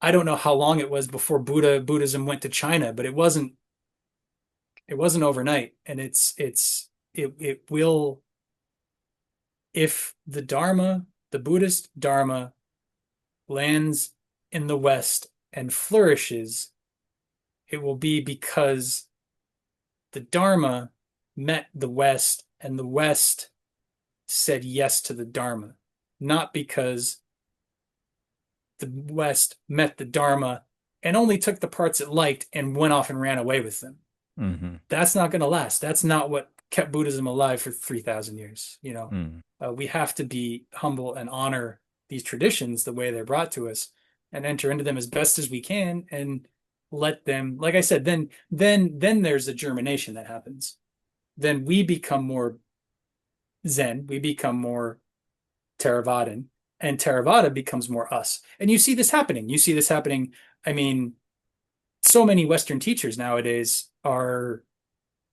I don't know how long it was before Buddhism went to China, but it wasn't overnight. And it will, if the Dharma, the Buddhist Dharma lands in the West and flourishes, it will be because the Dharma met the West and the West said yes to the Dharma, not because the West met the Dharma and only took the parts it liked and went off and ran away with them. Hmm. That's not going to last. That's not what kept Buddhism alive for 3,000 years. Mm. We have to be humble and honor these traditions the way they're brought to us and enter into them as best as we can and let them, like I said, then there's a germination that happens. Then we become more Zen, we become more Theravadan, and Theravada becomes more us. And you see this happening. You see this happening. I mean, so many Western teachers nowadays are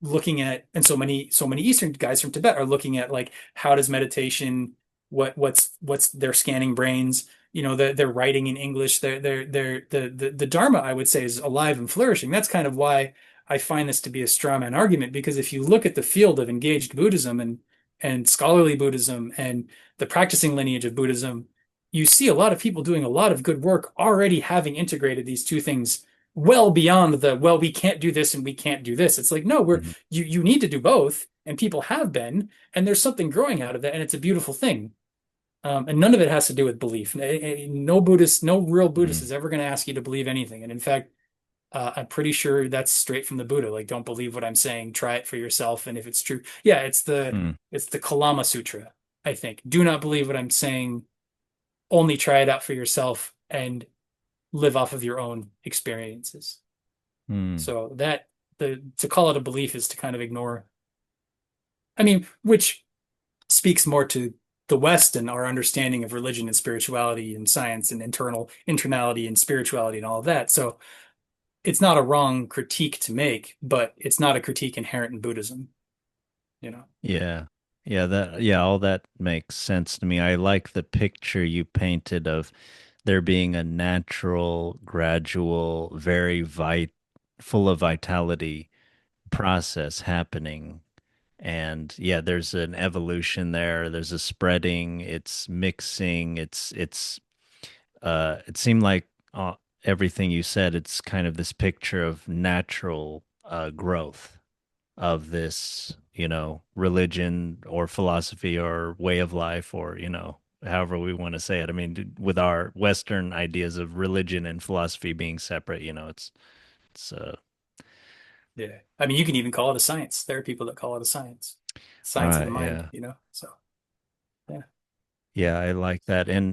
looking at, and so many Eastern guys from Tibet are looking at like how does meditation, what's their scanning brains, they're writing in English, the Dharma, I would say, is alive and flourishing. That's kind of why I find this to be a straw man argument, because if you look at the field of engaged Buddhism and scholarly Buddhism and the practicing lineage of Buddhism, you see a lot of people doing a lot of good work already having integrated these two things well beyond the, well, we can't do this and we can't do this. It's like, no, Hmm. you need to do both, and people have been, and there's something growing out of that, and it's a beautiful thing. And none of it has to do with belief. No Buddhist, no real Buddhist Mm. is ever going to ask you to believe anything. And in fact, I'm pretty sure that's straight from the Buddha. Like, don't believe what I'm saying. Try it for yourself. And if it's true, yeah, Mm. it's the Kalama Sutra, I think. Do not believe what I'm saying. Only try it out for yourself and live off of your own experiences. Mm. So that the to call it a belief is to kind of ignore. I mean, which speaks more to the West and our understanding of religion and spirituality and science and internality and spirituality and all of that. So it's not a wrong critique to make, but it's not a critique inherent in Buddhism, you know? Yeah. Yeah, all that makes sense to me. I like the picture you painted of there being a natural, gradual, very full of vitality process happening. And yeah, there's an evolution there. There's a spreading, it's mixing, it seemed like everything you said, it's kind of this picture of natural growth of this, religion or philosophy or way of life or, however we want to say it. I mean, with our Western ideas of religion and philosophy being separate, it's Yeah. I mean, you can even call it a science. There are people that call it a science of the right, mind, yeah. So, yeah. Yeah, I like that. And